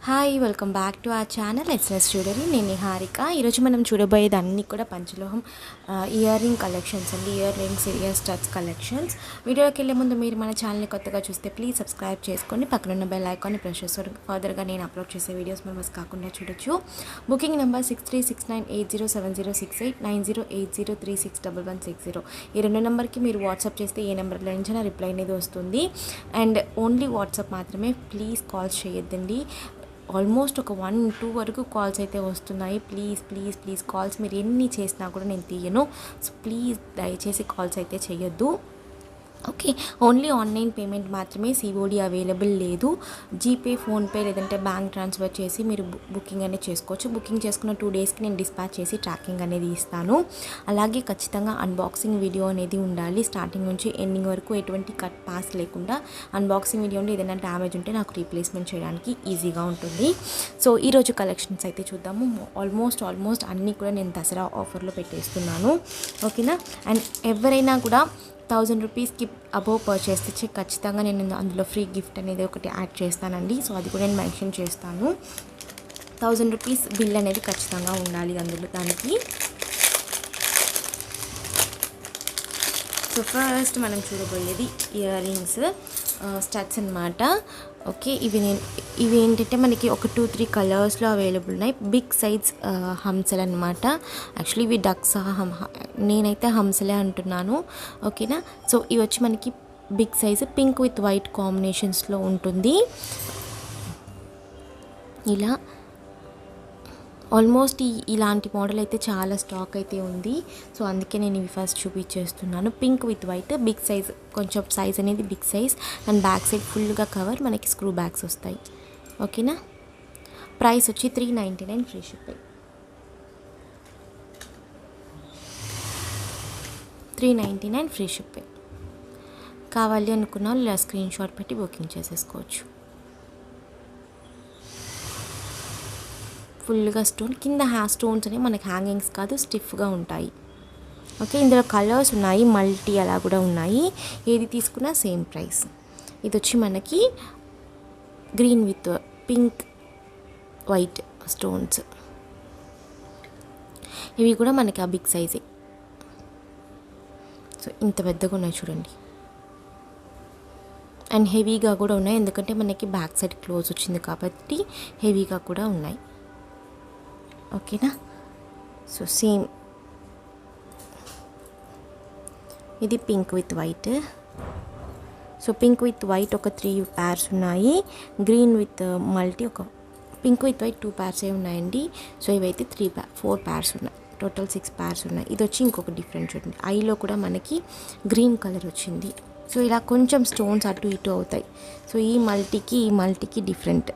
Hi welcome back to our channel SS jewellery. నేను నిహారిక. ఈరోజు మనం చూడబోయేది అన్నీ కూడా పంచలోహం ఇయర్ రింగ్ కలెక్షన్స్ అండి. Earrings, ear studs collections. వీడియోకి వెళ్ళే ముందు మీరు మన ఛానల్ని కొత్తగా చూస్తే ప్లీజ్ సబ్స్క్రైబ్ చేసుకోండి. పక్కనున్న బెల్ ఐకాన్ని ప్రెస్ చేస్తారు. ఫర్దర్గా నేను అప్లోడ్ చేసే వీడియోస్ మేము మిస్ కాకుండా చూడొచ్చు. Booking number 6369807068 9080361160. ఈ రెండు నెంబర్కి మీరు వాట్సాప్ చేస్తే ఏ నెంబర్లో నుంచైనా రిప్లై అనేది వస్తుంది. అండ్ ఓన్లీ వాట్సాప్ మాత్రమే, ప్లీజ్ కాల్స్ చేయొద్దండి. ఆల్మోస్ట్ ఒక 1-2 వరకు కాల్స్ అయితే వస్తున్నాయి. ప్లీజ్ ప్లీజ్ ప్లీజ్ కాల్స్ మీరు ఎన్ని చేసినా కూడా నేను తీయను. సో ప్లీజ్ దయచేసి కాల్స్ అయితే చేయొద్దు. ఓకే, ఓన్లీ ఆన్లైన్ పేమెంట్ మాత్రమే, సిఓడి అవైలబుల్ లేదు. జీపే, ఫోన్పే లేదంటే బ్యాంక్ ట్రాన్స్ఫర్ చేసి మీరు బుకింగ్ అనేది చేసుకోవచ్చు. బుకింగ్ చేసుకున్న 2 డేస్కి నేను డిస్పాచ్ చేసి ట్రాకింగ్ అనేది ఇస్తాను. అలాగే ఖచ్చితంగా అన్బాక్సింగ్ వీడియో అనేది ఉండాలి. స్టార్టింగ్ నుంచి ఎండింగ్ వరకు ఎటువంటి కట్ పాస్ లేకుండా అన్బాక్సింగ్ వీడియో ఉంటే ఏదైనా డ్యామేజ్ ఉంటే నాకు రీప్లేస్మెంట్ చేయడానికి ఈజీగా ఉంటుంది. సో ఈరోజు కలెక్షన్స్ అయితే చూద్దాము. ఆల్మోస్ట్ అన్నీ కూడా నేను దసరా ఆఫర్లో పెట్టేస్తున్నాను. ఓకేనా. అండ్ ఎవరైనా కూడా 1000 రూపీస్కి అబోవ్ పర్చేస్ తెచ్చి ఖచ్చితంగా నేను అందులో ఫ్రీ గిఫ్ట్ అనేది ఒకటి యాడ్ చేస్తానండి. సో అది కూడా నేను మెన్షన్ చేస్తాను. 1000 రూపీస్ బిల్ అనేది ఖచ్చితంగా ఉండాలి అందులో దానికి. సో ఫస్ట్ మనం చూడబోయేది ఇయర్ రింగ్స్ స్టడ్స్ అనమాట. ఓకే, ఇవి ఏంటంటే మనకి ఒక 2-3 కలర్స్లో అవైలబుల్ ఉన్నాయి. బిగ్ సైజ్ హంసలు అనమాట. యాక్చువల్లీ ఇవి డక్స్, నేనైతే హంసలే అంటున్నాను. ఓకేనా. సో ఇవి వచ్చి మనకి big size pink with white కాంబినేషన్స్లో ఉంటుంది. ఇలా ఆల్మోస్ట్ ఇలాంటి మోడల్ అయితే చాలా స్టాక్ అయితే ఉంది. సో అందుకే నేను ఇవి ఫస్ట్ చూపించేస్తున్నాను. Pink with white, big size, కొంచెం సైజ్ అనేది big size. And back side ఫుల్గా కవర్, మనకి స్క్రూ బ్యాగ్స్ వస్తాయి. ఓకేనా. ప్రైస్ వచ్చి 399 ఫ్రీ షిప్పింగ్. 399 free shipping. కావాలి అనుకున్న వాళ్ళు ఇలా స్క్రీన్ షాట్ పెట్టి బుకింగ్ చేసేసుకోవచ్చు. ఫుల్గా స్టోన్ కింద స్టోన్స్ అనేవి మనకి హ్యాంగింగ్స్ కాదు, స్టిఫ్గా ఉంటాయి. ఓకే, ఇందులో కలర్స్ ఉన్నాయి, మల్టీ అలా కూడా ఉన్నాయి. ఏది తీసుకున్నా సేమ్ ప్రైస్. ఇది వచ్చి మనకి green with pink white stones. ఇవి కూడా మనకి ఆ బిగ్ సైజే. సో ఇంత పెద్దగా ఉన్నాయి చూడండి. అండ్ హెవీగా కూడా ఉన్నాయి, ఎందుకంటే మనకి బ్యాక్ సైడ్ క్లోజ్ వచ్చింది కాబట్టి హెవీగా కూడా ఉన్నాయి. ఓకేనా. సో సేమ్ ఇది pink with white. So pink with white ఒక 3 pairs ఉన్నాయి. గ్రీన్ విత్ మల్టీ ఒక పింక్ విత్ వైట్ 2 pairs ఉన్నాయండి. సో ఇవైతే 4 pairs ఉన్నాయి. టోటల్ 6 pairs ఉన్నాయి. ఇది వచ్చి ఇంకొక డిఫరెంట్ చూడండి, ఐలో కూడా మనకి గ్రీన్ కలర్ వచ్చింది. సో ఇలా కొంచెం స్టోన్స్ అటు ఇటు అవుతాయి. సో ఈ మల్టీకి డిఫరెంట్.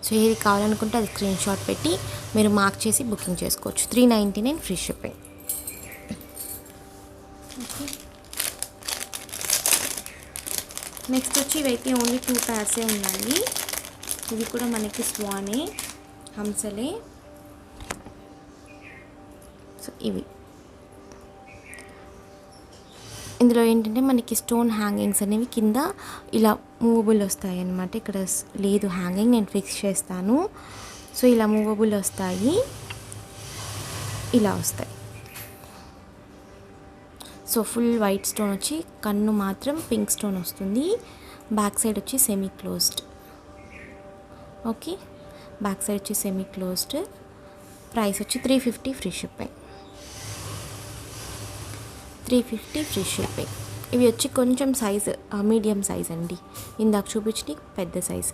సో ఏది కావాలనుకుంటే అది స్క్రీన్ షాట్ పెట్టి మీరు మార్క్ చేసి బుకింగ్ చేసుకోవచ్చు. 399 ఫ్రీ షిప్పింగ్. నెక్స్ట్ వచ్చి ఇవైతే ఓన్లీ 2 pairs ఉన్నాయి. ఇవి కూడా మనకి స్వానే, హంసలే. సో ఇవి ఇందులో ఏంటంటే మనకి స్టోన్ హ్యాంగింగ్స్ అనేవి కింద ఇలా మూవబుల్ వస్తాయి అన్నమాట. ఇక్కడ లేదు హ్యాంగింగ్, నేను ఫిక్స్ చేస్తాను. సో ఇలా మూవబుల్ వస్తాయి, ఇలా వస్తాయి. సో ఫుల్ వైట్ స్టోన్ వచ్చి కన్ను మాత్రం పింక్ స్టోన్ వస్తుంది. బ్యాక్ సైడ్ వచ్చి semi closed. Okay, back side వచ్చి సెమీ క్లోజ్డ్. ప్రైస్ వచ్చి 350 ఫ్రీ షిప్పింగ్. 350 free shipping. ఇవి వచ్చి కొంచెం సైజ్ మీడియం సైజ్ అండి. ఇందాక చూపించి పెద్ద సైజ్.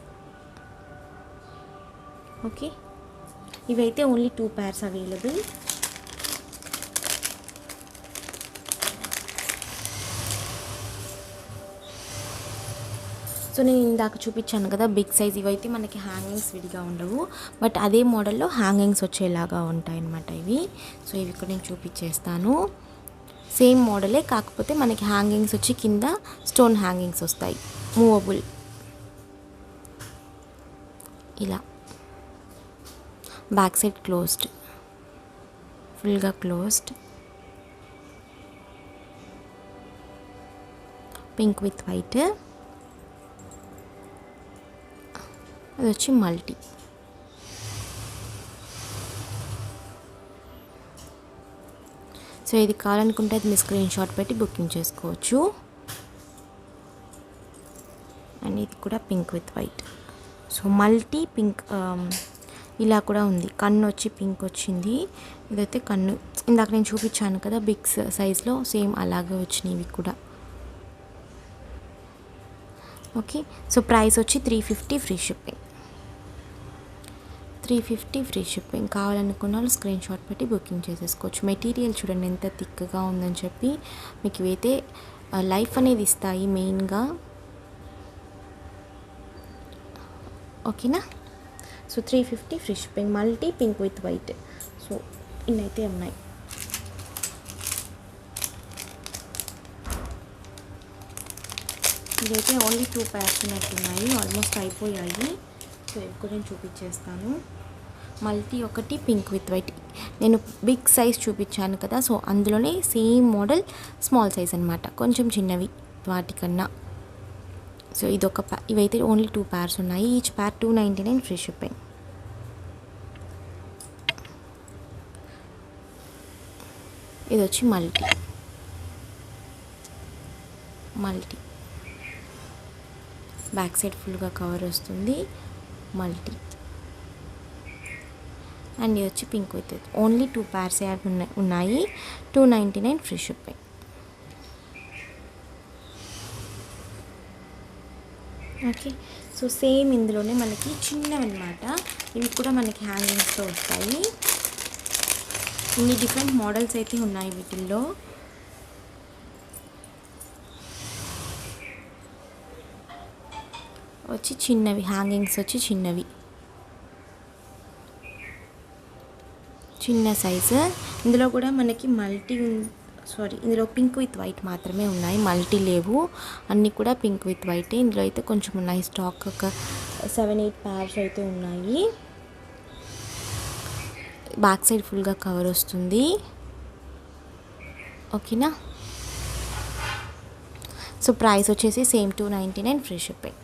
ఓకే, ఇవైతే ఓన్లీ 2 pairs అవైలబుల్. సో నేను ఇందాక చూపించాను కదా బిగ్ సైజ్, ఇవైతే మనకి హ్యాంగింగ్స్ విడిగా ఉండవు, బట్ అదే మోడల్లో హ్యాంగింగ్స్ వచ్చేలాగా ఉంటాయి అన్నమాట ఇవి. సో ఇవి ఇక్కడ నేను చూపించేస్తాను. సేమ్ మోడలే, కాకపోతే మనకి హ్యాంగింగ్స్ వచ్చి కింద స్టోన్ హ్యాంగింగ్స్ వస్తాయి, మూవబుల్. ఇలా బ్యాక్ సైడ్ క్లోజ్డ్, ఫుల్గా క్లోజ్డ్. పింక్ విత్ వైట్, అది వచ్చి మల్టీ. సో ఇది కావాలనుకుంటే అది మీ స్క్రీన్ షాట్ పెట్టి బుకింగ్ చేసుకోవచ్చు. అండ్ ఇది కూడా pink with white. So multi pink ఇలా కూడా ఉంది. కన్ను వచ్చి పింక్ వచ్చింది. ఇదైతే కన్ను ఇందాక నేను చూపించాను కదా బిగ్ సైజ్లో, సేమ్ అలాగే వచ్చినాయి ఇవి కూడా. ఓకే, సో ప్రైస్ వచ్చి 350 ఫ్రీ షిప్పింగ్. 350 free shipping. కావాలనుకున్న వాళ్ళు స్క్రీన్ షాట్ పెట్టి బుకింగ్ చేసేసుకోవచ్చు. మెటీరియల్ చూడండి ఎంత థిక్గా ఉందని చెప్పి. మీకు ఇవైతే లైఫ్ అనేది ఇస్తాయి మెయిన్గా. ఓకేనా. So 350 free shipping. Multi pink with white. So ఇన్నైతే ఉన్నాయి. ఇదైతే ఓన్లీ 2 pairs ఉన్నట్టున్నాయి, ఆల్మోస్ట్ అయిపోయాయి. సో ఇవి కూడా నేను చూపించేస్తాను. మల్టీ ఒకటి పింక్ విత్ వైట్. నేను బిగ్ సైజ్ చూపించాను కదా, సో అందులోనే సేమ్ మోడల్ స్మాల్ సైజ్ అనమాట, కొంచెం చిన్నవి వాటికన్నా. సో ఇదొక ఇవైతే ఓన్లీ 2 pairs ఉన్నాయి. ఈచ్ పేర్ 299 ఫ్రీ షిప్పింగ్. ఇది వచ్చి మల్టీ బ్యాక్ సైడ్ ఫుల్గా కవర్ వస్తుంది, మల్టీ. అండ్ ఇది వచ్చి పింక్ విత్ ఓన్లీ 2 pairs ఉన్నాయి. 299 free shipping. Okay, so same ఇందులోనే మనకి చిన్నవి అనమాట. ఇవి కూడా మనకి హ్యాంగింగ్స్తో వస్తాయి. ఇన్ని డిఫరెంట్ మోడల్స్ అయితే ఉన్నాయి వీటిల్లో. వచ్చి చిన్నవి హ్యాంగింగ్స్ వచ్చి చిన్నవి, చిన్న సైజు. ఇందులో కూడా మనకి ఇందులో పింక్ విత్ వైట్ మాత్రమే ఉన్నాయి, మల్టీ లేవు. అన్నీ కూడా పింక్ విత్ వైట్. ఇందులో అయితే కొంచెం ఉన్నాయి స్టాక్, ఒక 7-8 pairs అయితే ఉన్నాయి. బ్యాక్ సైడ్ ఫుల్గా కవర్ వస్తుంది. ఓకేనా. సో ప్రైస్ వచ్చేసి సేమ్ 299 ఫ్రీ షిప్పింగ్.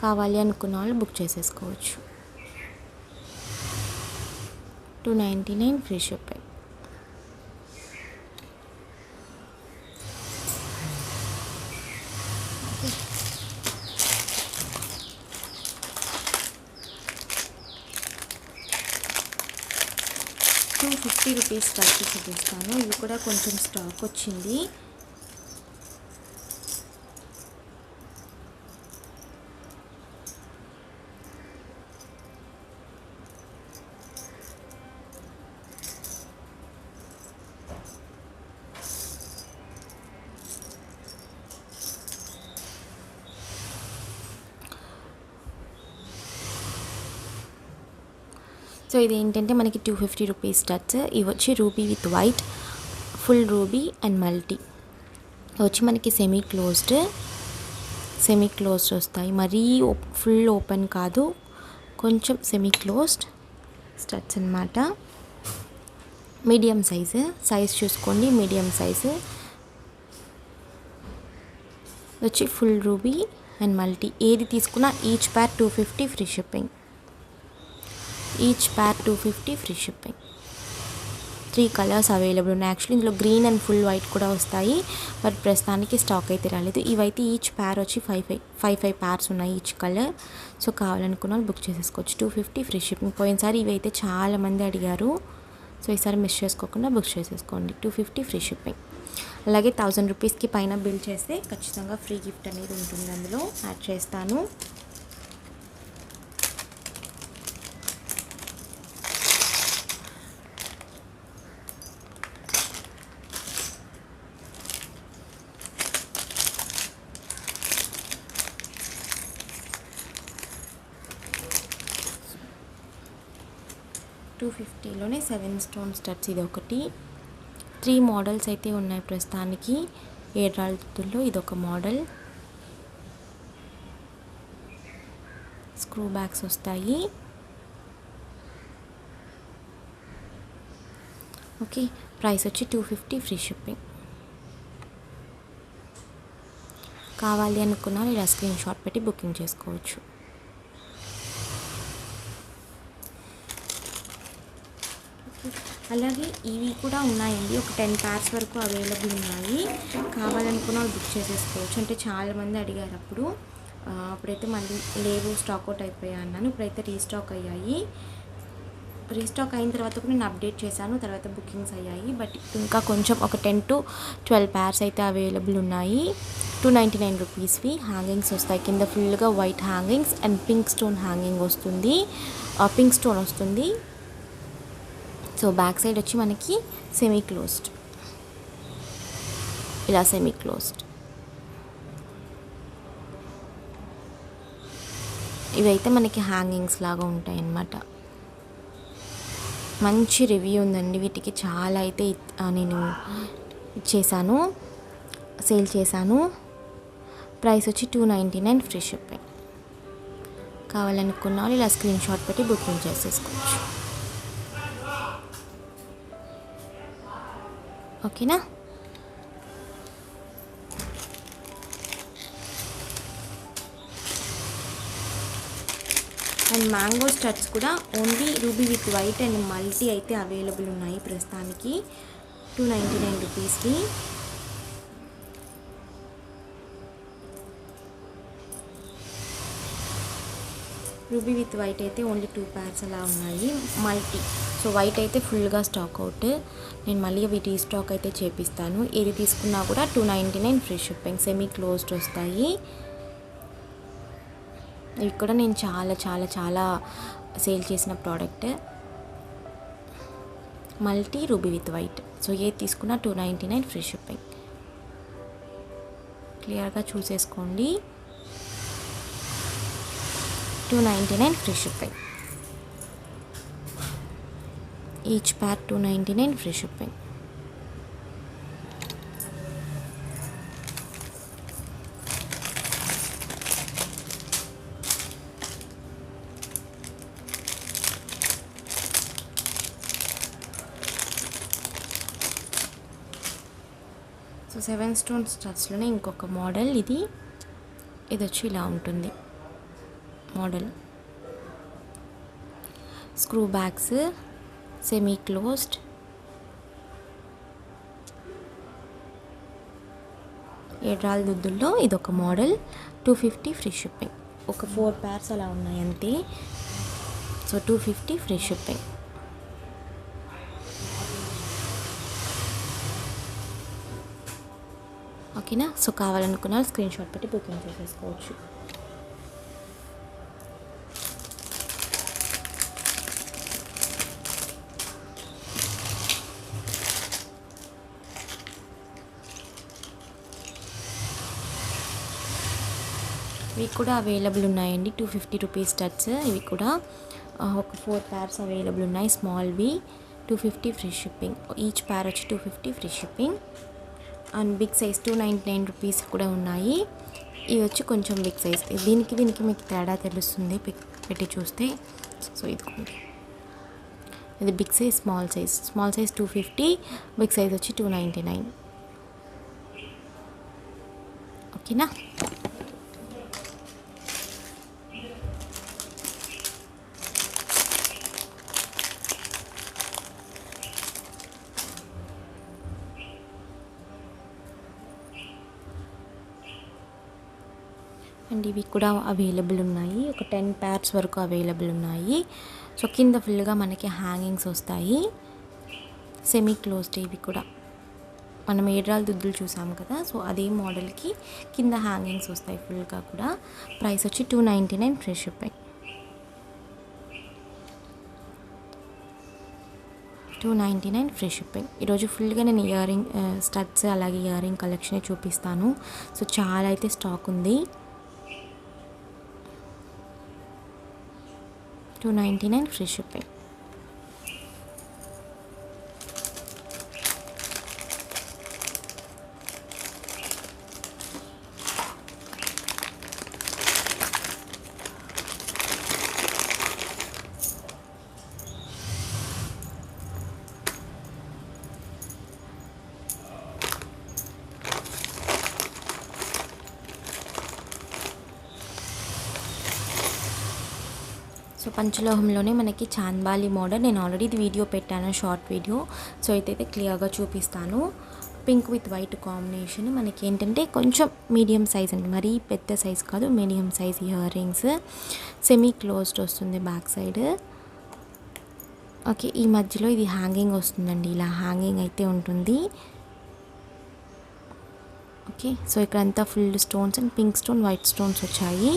కావాలి అనుకున్న వాళ్ళు బుక్ చేసేసుకోవచ్చు. 299 ఫ్రీ షిప్పింగ్. ₹250 వరకు చూపిస్తాను. ఇవి కూడా కొంచెం స్టాక్ వచ్చింది. సో ఇది ఏంటంటే మనకి ₹250 స్టడ్స్. ఇవి వచ్చి ruby with white, full ruby and multi. వచ్చి మనకి సెమీ క్లోజ్డ్ వస్తాయి. మరీ ఫుల్ ఓపెన్ కాదు, కొంచెం సెమీ క్లోజ్డ్ స్టడ్స్ అనమాట. మీడియం సైజ్ చూసుకోండి, మీడియం సైజు. వచ్చి ఫుల్ రూబీ అండ్ మల్టీ. ఏది తీసుకున్నా ఈచ్ పేర్ 250 ఫ్రీ షిప్పింగ్. ఈచ్ పేర్ 250 ఫ్రీ షిప్పింగ్. 3 కలర్స్ అవైలబుల్ ఉన్నాయి. యాక్చువల్లీ ఇందులో గ్రీన్ అండ్ ఫుల్ వైట్ కూడా వస్తాయి, బట్ ప్రస్తుతానికి స్టాక్ అయితే రాలేదు. ఇవైతే ఈచ్ పేర్ వచ్చి 5 pairs ఉన్నాయి ఈచ్ కలర్. సో కావాలనుకున్న వాళ్ళు బుక్ చేసేసుకోవచ్చు. 250 ఫ్రీ షిప్పింగ్. పోయినసారి ఇవైతే చాలామంది అడిగారు, సో ఈసారి మిస్ చేసుకోకుండా బుక్ చేసేసుకోండి. 250 ఫ్రీ షిప్పింగ్. అలాగే ₹1000 పైన బిల్ చేస్తే ఖచ్చితంగా ఫ్రీ గిఫ్ట్ అనేది ఉంటుంది, అందులో యాడ్ చేస్తాను. $250లోనే 7 stone స్టడ్స్. ఇది ఒకటి. 3 మోడల్స్ అయితే ఉన్నాయి ప్రస్తుతానికి. 7 రాళ్ళతో ఇదొక మోడల్. స్క్రూ బ్యాగ్స్ వస్తాయి. ఓకే, ప్రైస్ వచ్చి 250 ఫ్రీ షిప్పింగ్. కావాలి అనుకున్న ఇలా స్క్రీన్ షాట్ పెట్టి బుకింగ్ చేసుకోవచ్చు. అలాగే ఇవి కూడా ఉన్నాయండి, ఒక 10 pairs వరకు అవైలబుల్ ఉన్నాయి. కావాలనుకున్న బుక్ చేసేసుకోవచ్చు. అంటే చాలామంది అడిగారు అప్పుడైతే మళ్ళీ లేవు, స్టాక్ అవుట్ అయిపోయాయి అన్నాను. ఇప్పుడైతే రీస్టాక్ అయ్యాయి. రీస్టాక్ అయిన తర్వాత కూడా నేను అప్డేట్ చేశాను, తర్వాత బుకింగ్స్ అయ్యాయి. బట్ ఇంకా కొంచెం ఒక 10 to 12 pairs అయితే అవైలబుల్ ఉన్నాయి. 299 రూపీస్వి హ్యాంగింగ్స్ వస్తాయి. కింద ఫుల్గా white hangings and pink stone hanging వస్తుంది, పింక్ స్టోన్ వస్తుంది. సో బ్యాక్ సైడ్ వచ్చి మనకి సెమీ క్లోజ్డ్, ఇలా సెమీ క్లోజ్డ్. ఇవైతే మనకి హ్యాంగింగ్స్ లాగా ఉంటాయి అన్నమాట. మంచి రివ్యూ ఉందండి వీటికి, చాలా అయితే నేను ఇచ్చేసాను, సేల్ చేశాను. ప్రైస్ వచ్చి 299 ఫ్రీ షిప్పింగ్. కావాలనుకున్న వాళ్ళు ఇలా స్క్రీన్ షాట్ పెట్టి బుకింగ్ చేసేసుకోవచ్చు. ఓకేనా? అండ్ మ్యాంగో స్టడ్స్ కూడా only ruby with white and multi అయితే అవైలబుల్ ఉన్నాయి ప్రస్తుతానికి 299 రూపీస్కి. రూబీ విత్ వైట్ అయితే ఓన్లీ 2 pairs అలా ఉన్నాయి, మల్టీ. సో వైట్ అయితే ఫుల్గా స్టాక్ అవుట్. నేను మళ్ళీ వీటి స్టాక్ అయితే చేపిస్తాను. ఏది తీసుకున్నా కూడా 299 ఫ్రీ షిప్పింగ్. సెమీ క్లోజ్డ్ వస్తాయి. ఇవి కూడా నేను చాలా చాలా చాలా సేల్ చేసిన product, multi ruby with white. So ఏది తీసుకున్నా 299 ఫ్రీ షిప్పింగ్. క్లియర్గా చూసేసుకోండి. 299 free shipping. Each pair 299 free shipping. So 7 stone స్టడ్స్లోనే ఇంకొక మోడల్ ఇది వచ్చి ఇలా ఉంటుంది model. Screw backs, semi closed, ఏడ్రాల్ దుద్దుల్లో ఇదొక మోడల్. 250 free shipping. ఒక 4 pairs అలా ఉన్నాయి అంతే. So 250 free shipping. ఓకేనా? సో కావాలనుకున్న స్క్రీన్ షాట్ పెట్టి బుకింగ్ చేసేసుకోవచ్చు. ఇవి కూడా అవైలబుల్ ఉన్నాయండి, 250 రూపీస్ స్టడ్స్. ఇవి కూడా ఒక 4 pairs అవైలబుల్ ఉన్నాయి, స్మాల్వి. 250 ఫ్రీ షిప్పింగ్. ఈచ్ pair వచ్చి 250 free shipping. And big size 299 rupees కూడా ఉన్నాయి. ఇవి వచ్చి కొంచెం బిగ్ సైజ్. దీనికి మీకు తేడా తెలుస్తుంది పెట్టి చూస్తే. సో ఇది big size, small size 250, big size వచ్చి 299. ఓకేనా? అండ్ ఇవి కూడా అవైలబుల్ ఉన్నాయి, ఒక 10 pairs వరకు అవైలబుల్ ఉన్నాయి. సో కింద ఫుల్గా మనకి హ్యాంగింగ్స్ వస్తాయి, సెమీ క్లోజ్డ్. ఇవి కూడా మనం ఏడ్రాల్ దుద్దులు చూసాము కదా, సో అదే మోడల్కి కింద హ్యాంగింగ్స్ వస్తాయి ఫుల్గా కూడా. ప్రైస్ వచ్చి 299 ఫ్రీ షిప్పింగ్. 299 free shipping. ఈరోజు ఫుల్గా నేను ఇయరింగ్ స్టడ్స్ అలాగే ఇయరింగ్ కలెక్షన్ చూపిస్తాను. సో చాలా అయితే స్టాక్ ఉంది. 299 ఫ్రీ షిప్పింగ్. సో పంచలోహంలోనే మనకి చాంద్బాలి మోడల్, నేను ఆల్రెడీ ఇది వీడియో పెట్టాను, షార్ట్ వీడియో. సో అయితే క్లియర్గా చూపిస్తాను. Pink with white combination. మనకి ఏంటంటే కొంచెం మీడియం సైజ్ అండి, మరీ పెద్ద సైజ్ కాదు, medium size ear rings. Semi closed వస్తుంది బ్యాక్ సైడ్. ఓకే, ఈ మధ్యలో ఇది హ్యాంగింగ్ వస్తుందండి, ఇలా హ్యాంగింగ్ అయితే ఉంటుంది. ఓకే, సో ఇక్కడంతా full stones and pink stone, white stones వచ్చాయి.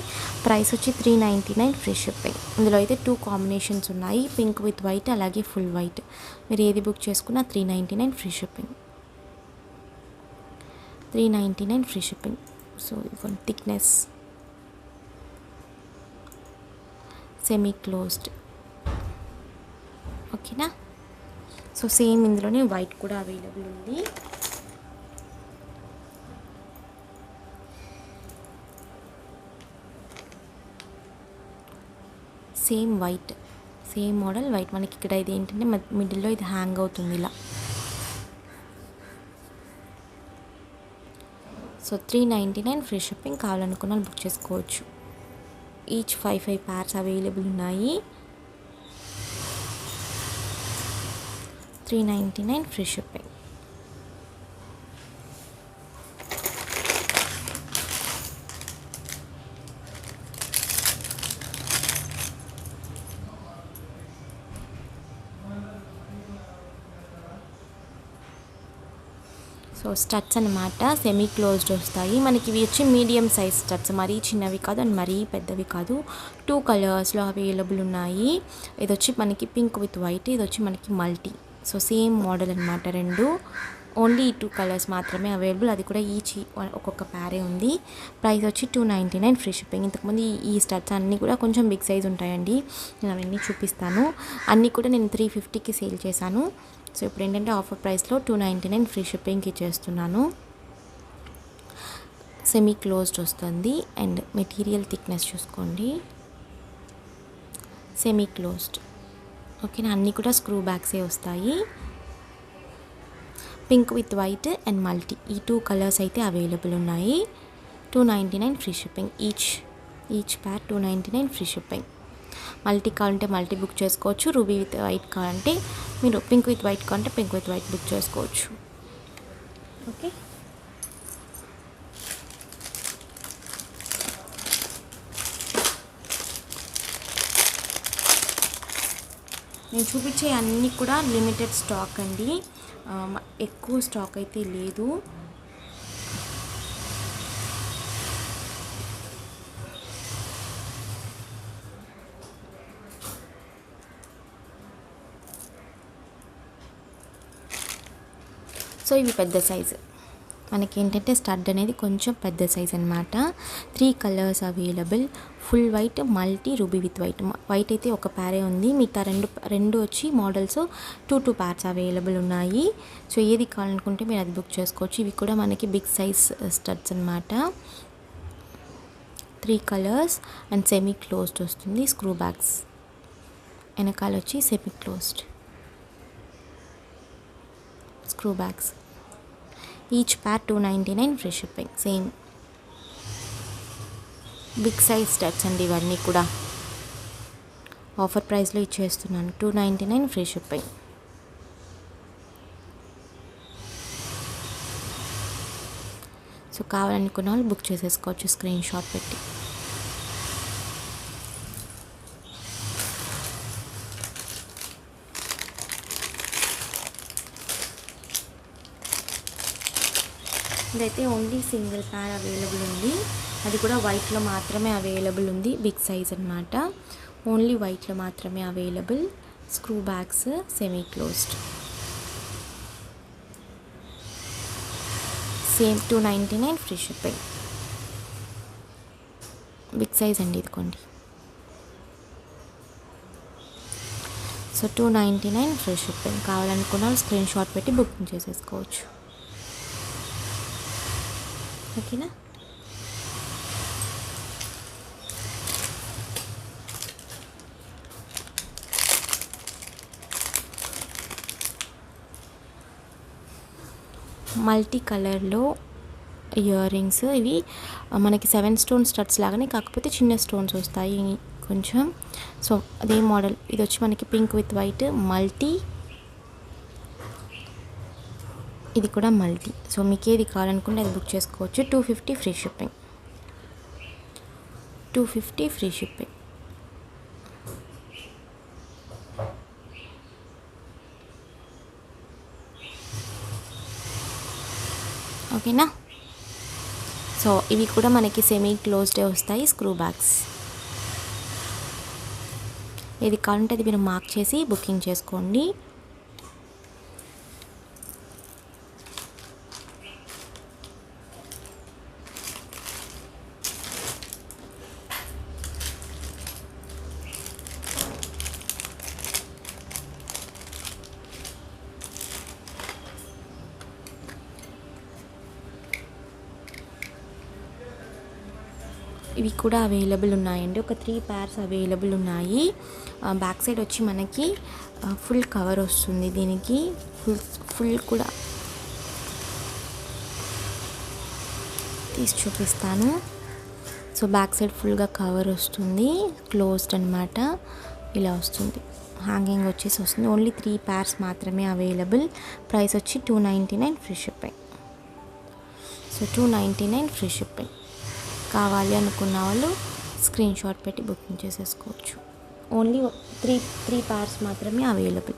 ప్రైస్ వచ్చి 399 ఫ్రీ షిప్పింగ్. ఇందులో అయితే 2 కాంబినేషన్స్ ఉన్నాయి, పింక్ విత్ వైట్ అలాగే ఫుల్ వైట్. మీరు ఏది బుక్ చేసుకున్నా 399 free shipping. 399 free shipping. So ఇది థిక్నెస్ సెమీ క్లోజ్డ్. ఓకేనా. సో సేమ్ ఇందులోనే వైట్ కూడా అవైలబుల్ ఉంది. Same white, same model white. మనకి ఇక్కడ ఇది ఏంటంటే మిడిల్లో ఇది హ్యాంగ్ అవుతుంది ఇలా. So 399 free shipping. కావాలనుకున్న వాళ్ళు బుక్ చేసుకోవచ్చు. ఈచ్ 5 pairs అవైలబుల్ ఉన్నాయి. 399 ఫ్రీ షిప్పింగ్. సో స్టడ్స్ అనమాట, సెమీ క్లోజ్డ్ వస్తాయి మనకి. ఇవి వచ్చి మీడియం సైజ్ స్టడ్స్, మరీ చిన్నవి కాదు అండ్ మరీ పెద్దవి కాదు. 2 కలర్స్లో అవైలబుల్ ఉన్నాయి. ఇది వచ్చి మనకి పింక్ విత్ వైట్, ఇది వచ్చి మనకి మల్టీ. సో సేమ్ మోడల్ అనమాట రెండు. ఓన్లీ 2 కలర్స్ మాత్రమే అవైలబుల్, అది కూడా ఈచ్ ఒక్కొక్క ప్యారే ఉంది. ప్రైస్ వచ్చి 299 ఫ్రీ షిప్పింగ్. ఇంతకుముందు ఈ స్టడ్స్ అన్నీ కూడా కొంచెం బిగ్ సైజ్ ఉంటాయండి, నేను అవన్నీ చూపిస్తాను. అన్నీ కూడా నేను 350కి సేల్ చేశాను. సో ఇప్పుడు ఏంటంటే ఆఫర్ ప్రైస్లో 299 ఫ్రీ షిప్పింగ్కి చేస్తున్నాను. సెమీ క్లోజ్డ్ వస్తుంది అండ్ మెటీరియల్ థిక్నెస్ చూసుకోండి, సెమీ క్లోజ్డ్. ఓకేనా, అన్నీ కూడా స్క్రూ బ్యాగ్సే వస్తాయి. Pink with white and multi, ఈ 2 కలర్స్ అయితే అవైలబుల్ ఉన్నాయి. 299 free shipping. Each pair 299 free shipping. Multi కావాలంటే మల్టీ బుక్ చేసుకోవచ్చు. రూబీ విత్ వైట్ కావాలంటే మీరు, పింక్ విత్ వైట్ కావాలంటే పింక్ విత్ వైట్ బుక్ చేసుకోవచ్చు. ఓకే, నేను చూపించే అన్నీ కూడా లిమిటెడ్ స్టాక్ అండి, ఎక్కువ స్టాక్ అయితే లేదు. సో ఇవి పెద్ద సైజు, మనకి ఏంటంటే స్టడ్ అనేది కొంచెం పెద్ద సైజ్ అనమాట. 3 colours available, full white, multi, ruby with white. White అయితే ఒక ప్యారే ఉంది, మిగతా రెండు వచ్చి మోడల్స్ 2 pairs అవైలబుల్ ఉన్నాయి. సో ఏది కావాలనుకుంటే మీరు అది బుక్ చేసుకోవచ్చు. ఇవి కూడా మనకి బిగ్ సైజ్ స్టడ్స్ అనమాట. 3 కలర్స్ అండ్ సెమీ క్లోజ్డ్ వస్తుంది. స్క్రూ బ్యాగ్స్ వెనకాల వచ్చి semi closed screw backs. Each pair 299 free shipping. Same big size studs అండి ఇవన్నీ కూడా. ఆఫర్ ప్రైస్లో ఇచ్చేస్తున్నాను, 299 ఫ్రీ షిప్పింగ్. సో కావాలనుకున్న వాళ్ళు బుక్ చేసేసుకోవచ్చు స్క్రీన్ షాట్ పెట్టి. ఇదైతే ఓన్లీ సింగిల్ ప్యార్ అవైలబుల్ ఉంది, అది కూడా వైట్లో మాత్రమే అవైలబుల్ ఉంది. బిగ్ సైజ్ అనమాట, ఓన్లీ వైట్లో మాత్రమే available. Screw backs, semi closed. Same 299 free shipping. Big size అండి ఇదిగోండి. So 299 free shipping. కావాలనుకున్న స్క్రీన్ షాట్ పెట్టి బుకింగ్ చేసేసుకోవచ్చు. ఓకేనా. మల్టీ కలర్లో ఇయర్ రింగ్స్, ఇవి మనకి 7 స్టోన్ స్టడ్స్ లాగానే, కాకపోతే చిన్న స్టోన్స్ వస్తాయి కొంచెం. సో అదే మోడల్ ఇది వచ్చి మనకి పింక్ విత్ వైట్ మల్టీ, ఇది కూడా మల్టీ. సో మీకు ఏది కావాలనుకుంటే అది బుక్ చేసుకోవచ్చు. 250 ఫ్రీ షిప్పింగ్, 250 ఫ్రీ షిప్పింగ్. ఓకేనా. సో ఇవి కూడా మనకి సెమీ క్లోజ్డే వస్తాయి స్క్రూ బ్యాగ్స్. ఏది కావాలంటే అది మీరు మార్క్ చేసి బుకింగ్ చేసుకోండి. ఇవి కూడా అవైలబుల్ ఉన్నాయండి. ఒక 3 pairs అవైలబుల్ ఉన్నాయి. బ్యాక్ సైడ్ వచ్చి మనకి ఫుల్ కవర్ వస్తుంది. దీనికి ఫుల్ కూడా తీసి చూపిస్తాను. సో బ్యాక్ సైడ్ ఫుల్గా కవర్ వస్తుంది, క్లోజ్డ్ అనమాట. ఇలా వస్తుంది, హ్యాంగింగ్ వచ్చేసి వస్తుంది. ఓన్లీ 3 pairs మాత్రమే అవైలబుల్. ప్రైస్ వచ్చి 299 free shipping. So 299 free shipping. కావాలి అనుకున్న వాళ్ళు స్క్రీన్ షాట్ పెట్టి బుకింగ్ చేసేసుకోవచ్చు. ఓన్లీ 3 pairs మాత్రమే అవైలబుల్.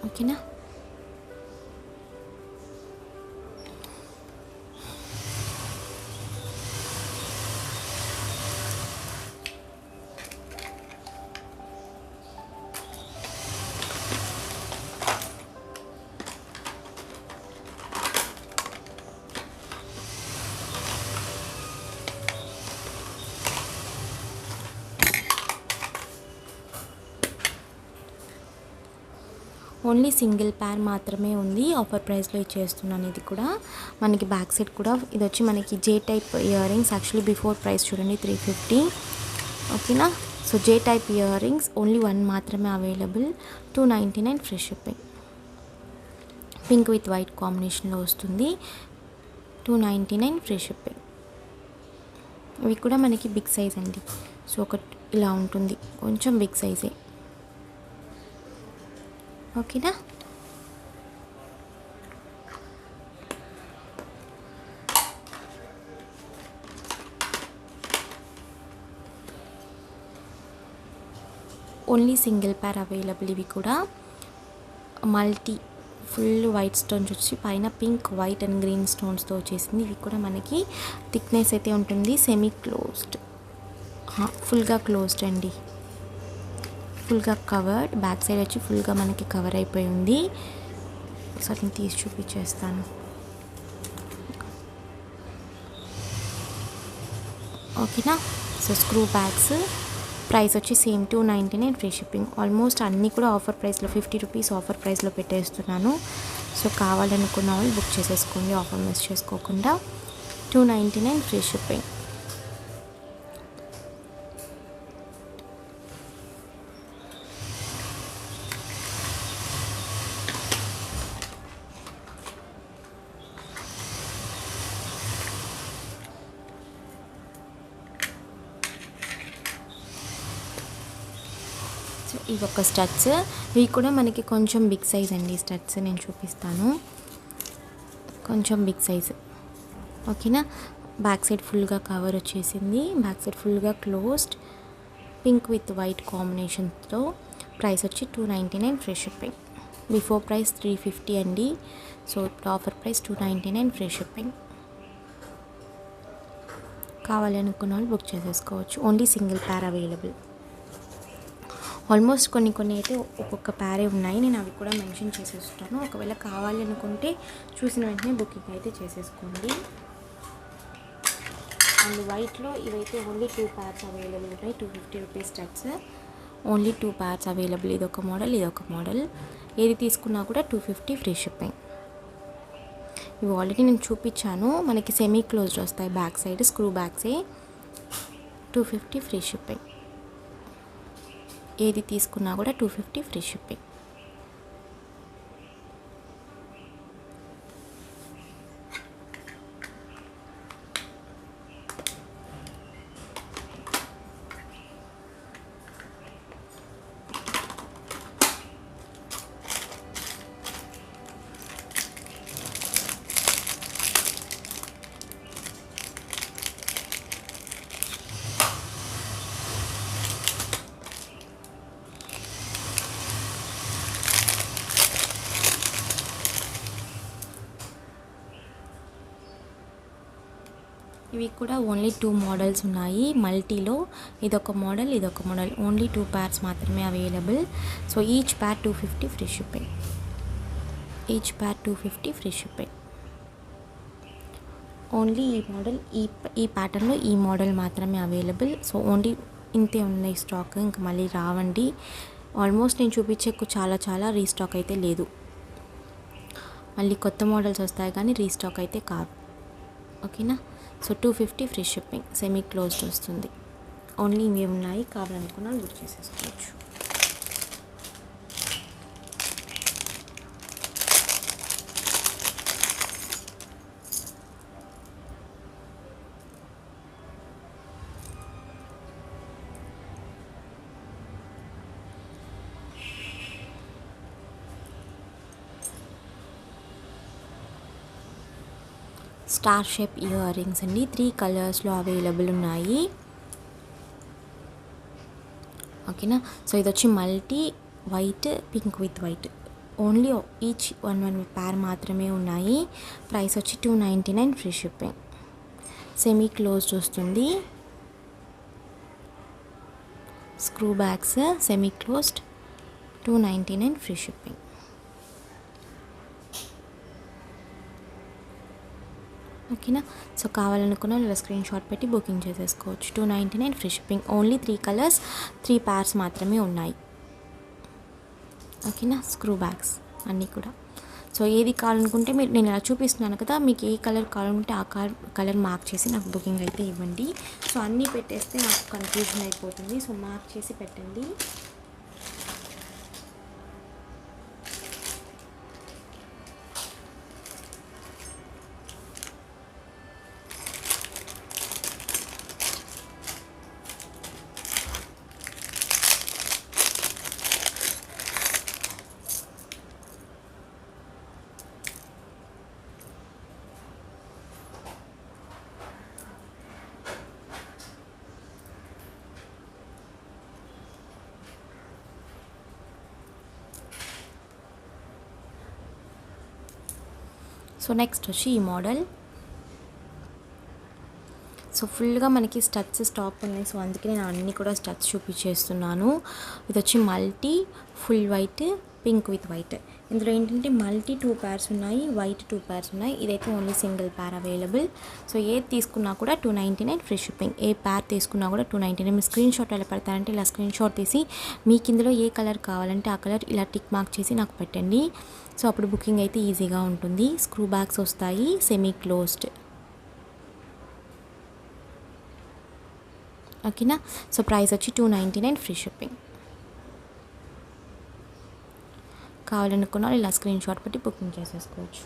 ఓకేనా. ఓన్లీ సింగిల్ పేర్ మాత్రమే ఉంది. ఆఫర్ ప్రైస్లో ఇచ్చేస్తున్నాను. ఇది కూడా మనకి బ్యాక్ సైడ్ కూడా ఇది వచ్చి మనకి జే type ear rings. Actually before price చూడండి 350. ఓకేనా. సో జే టైప్ ఇయర్ రింగ్స్ ఓన్లీ 1 మాత్రమే available. 299 free shipping. Pink with white కాంబినేషన్లో వస్తుంది. 299 ఫ్రీ షిప్పింగ్. ఇవి కూడా మనకి బిగ్ సైజ్ అండి. సో ఒకటి ఇలా ఉంటుంది, కొంచెం బిగ్ సైజే. ఓకేనా. Only single pair available. ఇవి కూడా మల్టీ ఫుల్ వైట్ స్టోన్స్ వచ్చి పైన పింక్ వైట్ అండ్ గ్రీన్ స్టోన్స్తో వచ్చేసింది. ఇవి కూడా మనకి థిక్నెస్ అయితే ఉంటుంది. సెమీ క్లోజ్డ్, ఫుల్గా క్లోజ్డ్ అండి. ఫుల్గా కవర్డ్. బ్యాక్ సైడ్ వచ్చి ఫుల్గా మనకి కవర్ అయిపోయి ఉంది. ఒకసారి తీసి చూపించేస్తాను. ఓకేనా. సో స్క్రూ బ్యాగ్స్ ప్రైస్ వచ్చి సేమ్ 299 ఫ్రీ షిప్పింగ్. ఆల్మోస్ట్ అన్నీ కూడా ఆఫర్ ప్రైస్లో 50 రూపీస్ ఆఫర్ ప్రైస్లో పెట్టేస్తున్నాను. సో కావాలనుకున్న వాళ్ళు బుక్ చేసేసుకోండి, ఆఫర్ మిస్ చేసుకోకుండా. 299 ఫ్రీ షిప్పింగ్. ఇవి ఒక స్టడ్స్. ఇవి కూడా మనకి కొంచెం బిగ్ సైజ్ అండి. స్టడ్స్ నేను చూపిస్తాను, కొంచెం బిగ్ సైజ్. ఓకేనా. బ్యాక్ సైడ్ ఫుల్గా కవర్ వచ్చేసింది. బ్యాక్ సైడ్ ఫుల్గా క్లోజ్డ్, పింక్ విత్ వైట్ కాంబినేషన్తో. ప్రైస్ వచ్చి 299 ఫ్రీ షిప్పింగ్. బిఫోర్ ప్రైస్ 350 అండి. సో ఇప్పుడు ఆఫర్ ప్రైస్ 299 ఫ్రీ షిప్పింగ్. కావాలి అనుకున్న వాళ్ళు బుక్ చేసేసుకోవచ్చు. Only single pair available. Almost కొన్ని అయితే ఒక్కొక్క పేరే ఉన్నాయి. నేను అవి కూడా మెన్షన్ చేసేస్తాను. ఒకవేళ కావాలి అనుకుంటే చూసిన వెంటనే బుకింగ్ అయితే చేసేసుకోండి. అండ్ వైట్లో ఇవైతే ఓన్లీ 2 pairs అవైలబుల్ ఉన్నాయి. 250 rupees studs. Only 2 pairs available. ఇదొక మోడల్, ఇదొక మోడల్. ఏది తీసుకున్నా కూడా 250 ఫ్రీ షిప్పింగ్. ఇవి ఆల్రెడీ నేను చూపించాను. మనకి సెమీ క్లోజ్డ్ వస్తాయి బ్యాక్ సైడ్, స్క్రూ బ్యాగ్సే. 250 ఫ్రీ షిప్పింగ్. ఏది తీసుకున్నా కూడా 250 ఫ్రీ షిప్పింగ్. ఇవి కూడా ఓన్లీ 2 మోడల్స్ ఉన్నాయి మల్టీలో. ఇదొక మోడల్, ఇదొక మోడల్. ఓన్లీ 2 pairs మాత్రమే available. So each pair 250 free shipping. Each pair 250 free shipping. Only ఈ మోడల్, ఈ ప్యాటర్న్లో ఈ మోడల్ మాత్రమే అవైలబుల్. సో ఓన్లీ ఇంతే ఉన్నాయి స్టాక్, ఇంకా మళ్ళీ రావండి. ఆల్మోస్ట్ నేను చూపించే చాలా రీస్టాక్ అయితే లేదు. మళ్ళీ కొత్త మోడల్స్ వస్తాయి కానీ రీస్టాక్ అయితే కాదు. ఓకేనా. So 250 free shipping, semi closed వస్తుంది. ఓన్లీ ఇవి ఉన్నాయి, కావాలనుకున్నా బుక్ చేసేసుకోవచ్చు. స్టార్ షేప్ ఇయర్ రింగ్స్ అండి, 3 కలర్స్లో అవైలబుల్ ఉన్నాయి. ఓకేనా. సో ఇది వచ్చి multi white, pink with white. Only each 1 pair మాత్రమే ఉన్నాయి. ప్రైస్ వచ్చి 299 ఫ్రీ షిప్పింగ్. సెమీ క్లోజ్డ్ వస్తుంది. Screw backs, semi closed, 299 free shipping. ఓకేనా. సో కావాలనుకున్న ఇలా స్క్రీన్ షాట్ పెట్టి బుకింగ్ చేసేసుకోవచ్చు. 299 free shipping. Only 3 colours, 3 pairs మాత్రమే ఉన్నాయి. ఓకేనా. స్క్రూ బ్యాగ్స్ అన్నీ కూడా. సో ఏది కావాలనుకుంటే మీరు, నేను ఇలా చూపిస్తున్నాను కదా, మీకు ఏ కలర్ కావాలనుకుంటే ఆ కలర్ మార్క్ చేసి నాకు బుకింగ్ అయితే ఇవ్వండి. సో అన్నీ పెట్టేస్తే నాకు కన్ఫ్యూజన్ అయిపోతుంది. సో మార్క్ చేసి పెట్టండి. సో నెక్స్ట్ వచ్చి ఈ మోడల్. సో ఫుల్గా మనకి స్టడ్స్ స్టాక్ ఉన్నాయి. సో అందుకే నేను అన్నీ కూడా స్టడ్స్ చూపించేస్తున్నాను. ఇది వచ్చి multi full white, pink with white. ఇందులో ఏంటంటే మల్టీ 2 pairs ఉన్నాయి, వైట్ 2 pairs ఉన్నాయి. ఇదైతే only single pair available. So ఏది తీసుకున్నా కూడా 299 ఫ్రీ షిప్పింగ్. ఏ పేర్ తీసుకున్నా కూడా 299. మీరు స్క్రీన్ షాట్ ఎలా పెడతారంటే ఇలా స్క్రీన్ షాట్ తీసి మీకు ఇందులో ఏ కలర్ కావాలంటే ఆ కలర్ ఇలా టిక్ మార్క్ చేసి నాకు పెట్టండి. సో అప్పుడు బుకింగ్ అయితే ఈజీగా ఉంటుంది. స్క్రూ బ్యాగ్స్ వస్తాయి, సెమీ క్లోజ్డ్. ఓకేనా. సో ప్రైస్ వచ్చి 299 ఫ్రీ షిప్పింగ్. కావాలనుకున్న ఇలా స్క్రీన్ షాట్ పెట్టి బుకింగ్ చేసేసుకోవచ్చు.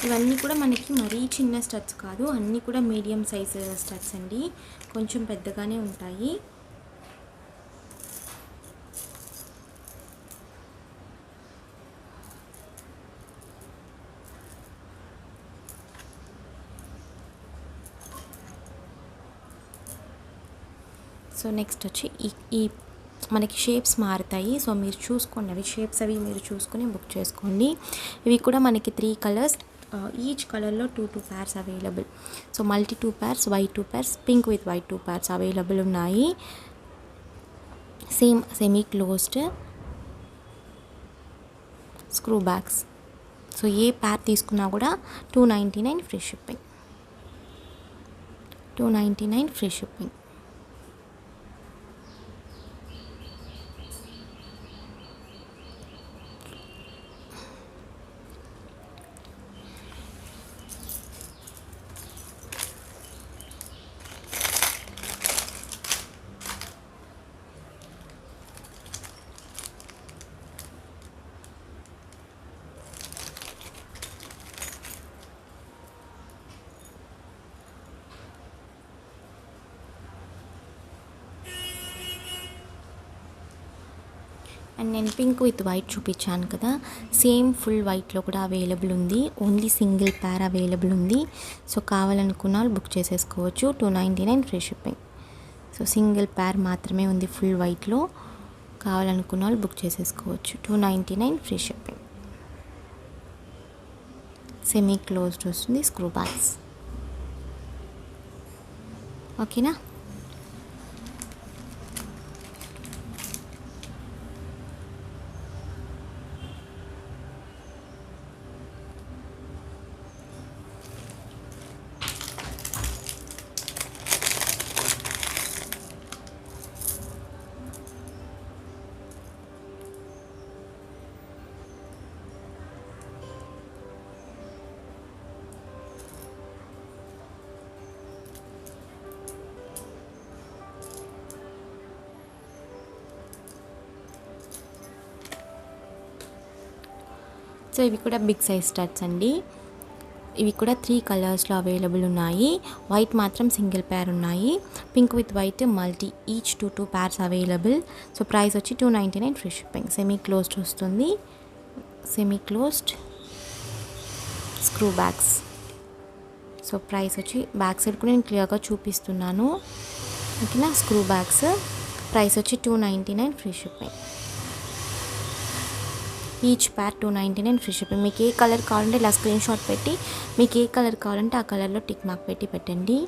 ఇవన్నీ కూడా మనకి మరీ చిన్న స్టడ్స్ కాదు, అన్నీ కూడా మీడియం సైజ్ స్టడ్స్ అండి, కొంచెం పెద్దగానే ఉంటాయి. సో నెక్స్ట్ వచ్చి ఈ మనకి షేప్స్ మారుతాయి. సో మీరు చూసుకోండి, అవి షేప్స్ అవి మీరు చూసుకొని బుక్ చేసుకోండి. ఇవి కూడా మనకి 3 కలర్స్, ఈచ్ కలర్లో 2 pairs available. So multi 2 pairs, white 2 pairs, pink with white 2 pairs available ఉన్నాయి. Same semi closed screw backs. So ఏ పేర్ తీసుకున్నా కూడా 299 free shipping. 299 free shipping. And నేను పింక్ విత్ వైట్ చూపించాను కదా, సేమ్ ఫుల్ వైట్లో కూడా అవైలబుల్ ఉంది. ఓన్లీ సింగిల్ పేర్ అవైలబుల్ ఉంది. సో కావాలనుకున్న వాళ్ళు బుక్ చేసేసుకోవచ్చు. 299 free shipping. So single pair మాత్రమే ఉంది ఫుల్ వైట్లో. కావాలనుకున్న వాళ్ళు బుక్ చేసేసుకోవచ్చు. 299 ఫ్రీ షిప్పింగ్. సెమీ క్లోజ్డ్ వస్తుంది, స్క్రూ బ్యాగ్స్. ఓకేనా? సో ఇవి కూడా బిగ్ సైజ్ స్టడ్స్ అండి. ఇవి కూడా 3 కలర్స్లో అవైలబుల్ ఉన్నాయి. వైట్ మాత్రం సింగిల్ పేర్ ఉన్నాయి. Pink with white multi, each 2 pairs available. So price వచ్చి 299 ఫ్రీ షిప్పింగ్. సెమీ క్లోజ్డ్ వస్తుంది. Semi closed screw backs. So price వచ్చి బ్యాక్ సైడ్ కూడా నేను క్లియర్గా చూపిస్తున్నాను. ఓకేనా? స్క్రూ బ్యాగ్స్ ప్రైస్ వచ్చి 299 ఫ్రీ షిప్పింగ్. ఈచ్ పేర్ 299 ఫ్రీ షిప్పింగ్. మీకు ఏ కలర్ కావాలంటే ఇలా స్క్రీన్ షాట్ పెట్టి, మీకు ఏ కలర్ కావాలంటే ఆ కలర్లో టిక్ మార్క్ పెట్టి పెట్టండి.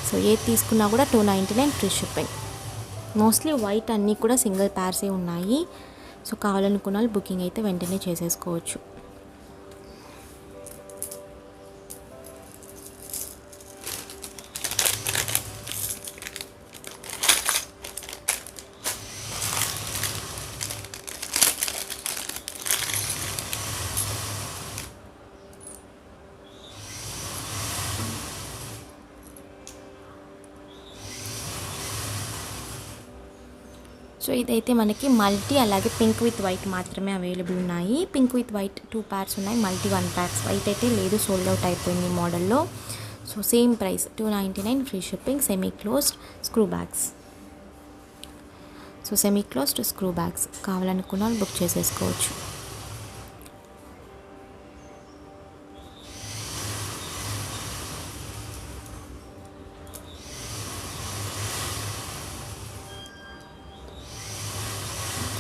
సో ఏది తీసుకున్నా కూడా 299 ఫ్రీ షిప్పింగ్. మోస్ట్లీ వైట్ అన్నీ కూడా సింగిల్ పేర్సే ఉన్నాయి. సో కావాలనుకున్న వాళ్ళు బుకింగ్ అయితే వెంటనే చేసేసుకోవచ్చు. సో ఇదైతే మనకి మల్టీ, అలాగే పింక్ విత్ వైట్ మాత్రమే అవైలబుల్ ఉన్నాయి. పింక్ విత్ వైట్ 2 పేర్స్ ఉన్నాయి, మల్టీ 1 పేర్స్. వైట్ అయితే లేదు, సోల్డ్ అవుట్ అయిపోయింది ఈ మోడల్లో. So same price 299 free shipping. Semi closed screw backs. So semi closed screw bags కావాలనుకున్న వాళ్ళు బుక్ చేసేసుకోవచ్చు.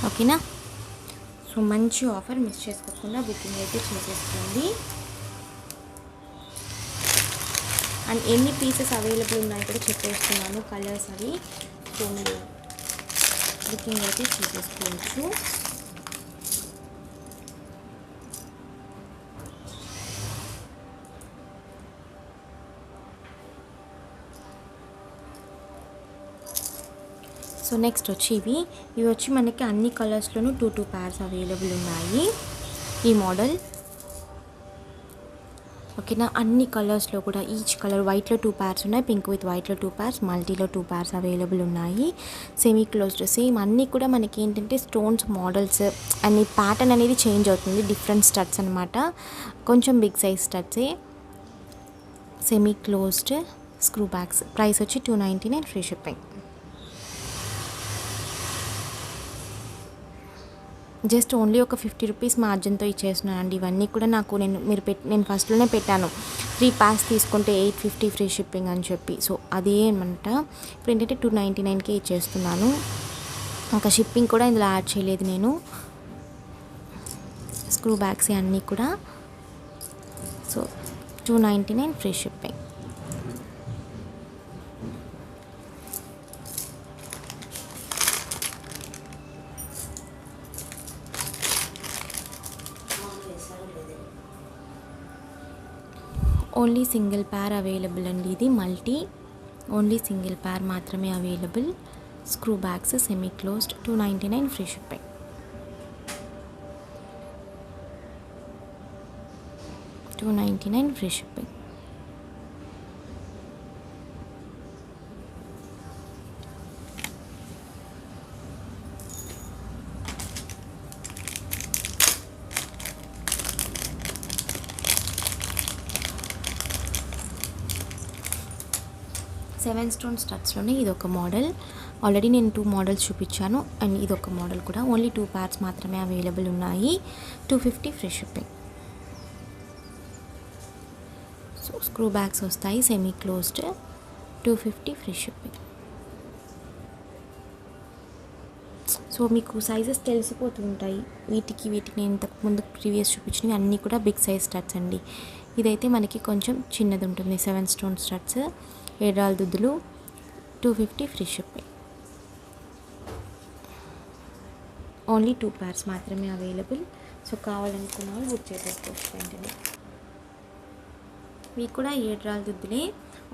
ఓకేనా? సో మంచి ఆఫర్, మిస్ చేసుకోకుండా బుకింగ్ అయితే చేసేసుకోండి. అండ్ ఎన్ని పీసెస్ అవైలబుల్ ఉన్నాయో కూడా చెప్పేస్తున్నాను, కలర్స్ అవి. సో మీరు బుకింగ్ అయితే చేసేసుకోవచ్చు. సో నెక్స్ట్ వచ్చి ఇవి వచ్చి మనకి అన్ని కలర్స్లోనూ 2 పేర్స్ అవైలబుల్ ఉన్నాయి ఈ మోడల్. ఓకేనా? అన్ని కలర్స్లో కూడా ఈచ్ కలర్ వైట్లో 2 పేర్స్ ఉన్నాయి, పింక్ విత్ వైట్లో 2 పేర్స్, మల్టీలో 2 పేర్స్ అవైలబుల్ ఉన్నాయి. సెమీ క్లోజ్డ్ సేమ్ అన్నీ కూడా మనకి ఏంటంటే స్టోన్స్ మోడల్స్ అండ్ ఈ ప్యాటర్న్ అనేది చేంజ్ అవుతుంది. డిఫరెంట్ స్టడ్స్ అనమాట, కొంచెం బిగ్ సైజ్ స్టడ్సే. Semi closed screw backs. Price వచ్చి 299 ఫ్రీ షిప్పింగ్. జస్ట్ ఓన్లీ ఒక 50 రూపీస్ మార్జిన్తో ఇచ్చేస్తున్నాను అండి. ఇవన్నీ కూడా నాకు నేను ఫస్ట్లోనే పెట్టాను 3 పేర్స్ తీసుకుంటే 850 ఫ్రీ షిప్పింగ్ అని చెప్పి. సో అదే అనమాట. ఇప్పుడు ఏంటంటే 299కే ఇచ్చేస్తున్నాను. ఇంకా షిప్పింగ్ కూడా ఇందులో యాడ్ చేయలేదు నేను. స్క్రూ బ్యాగ్స్ అన్నీ కూడా. So 299 free shipping. Only single pair available అండి. ఇది మల్టీ, ఓన్లీ సింగిల్ పేర్ మాత్రమే available. Screw backs semi closed. 299 free shipping. 299 free shipping. Seven stone స్టడ్స్లోనే ఇది ఒక మోడల్. ఆల్రెడీ నేను 2 మోడల్స్ చూపించాను అండ్ ఇది ఒక మోడల్ కూడా. ఓన్లీ 2 pairs మాత్రమే అవైలబుల్ ఉన్నాయి. 250 free shipping. So screw backs వస్తాయి semi closed. 250 free shipping. So మీకు సైజెస్ తెలిసిపోతుంటాయి. వీటికి నేను ఇంతకు ముందు ప్రీవియస్ చూపించినవి అన్నీ కూడా బిగ్ సైజ్ స్టడ్స్ అండి. ఇదైతే మనకి కొంచెం చిన్నది ఉంటుంది. 7 స్టోన్ స్టడ్స్, 7 రాళ్ళ దుద్దులు. 250 ఫ్రీ షిప్పింగ్. ఓన్లీ 2 pairs మాత్రమే అవైలబుల్. సో కావాలనుకున్న వాళ్ళు బుక్ చేసేసుకోవచ్చు వెంటనే. ఇవి కూడా 7 రాళ్ళ దుద్దులే.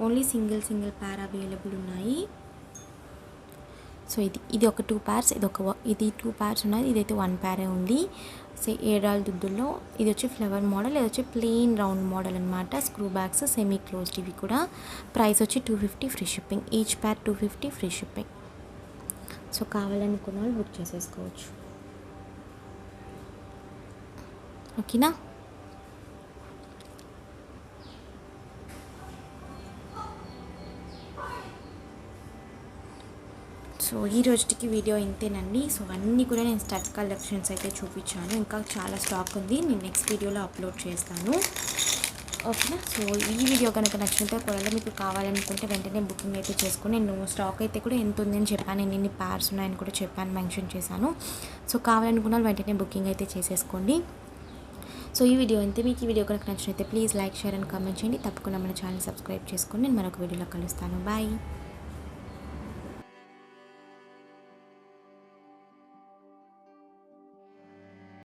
ఓన్లీ సింగిల్ పేర్ అవైలబుల్ ఉన్నాయి. సో ఇది ఒక 2 pairs, ఇది 2 pairs ఉన్నాయి. ఇదైతే 1 pair ఉంది. సో 7 రాళ్ళ దుద్దుల్లో ఇది వచ్చి ఫ్లవర్ మోడల్, ఇది వచ్చి ప్లెయిన్ రౌండ్ మోడల్ అనమాట. Screw backs semi closed. ఇవి కూడా ప్రైస్ వచ్చి 250 ఫ్రీ షిప్పింగ్. ఈచ్ పేర్ 250 ఫ్రీ షిప్పింగ్. సో కావాలనుకున్న వాళ్ళు బుక్ చేసేసుకోవచ్చు. ఓకేనా? సో ఈ రోజుకి వీడియో ఇంతేనండి. సో అన్నీ కూడా నేను స్టడ్ కలెక్షన్స్ అయితే చూపించాను. ఇంకా చాలా స్టాక్ ఉంది, నేను నెక్స్ట్ వీడియోలో అప్లోడ్ చేస్తాను. ఓకేనా? సో ఈ వీడియో కనుక నచ్చినట్టు కూడా మీకు కావాలనుకుంటే వెంటనే బుకింగ్ అయితే చేసుకుని, నేను స్టాక్ అయితే కూడా ఎంత ఉందని చెప్పాను, ఎన్ని pairs ఉన్నాయని కూడా చెప్పాను, మెన్షన్ చేశాను. సో కావాలనుకున్న వెంటనే బుకింగ్ అయితే చేసేసుకోండి. సో ఈ వీడియో అంతే. మీకు ఈ వీడియో కనుక నచ్చినట్లయితే please like, share and comment చేయండి. తప్పకుండా మన ఛానల్ సబ్స్క్రైబ్ చేసుకొని నేను మరొక వీడియోలో కలుస్తాను. బాయ్.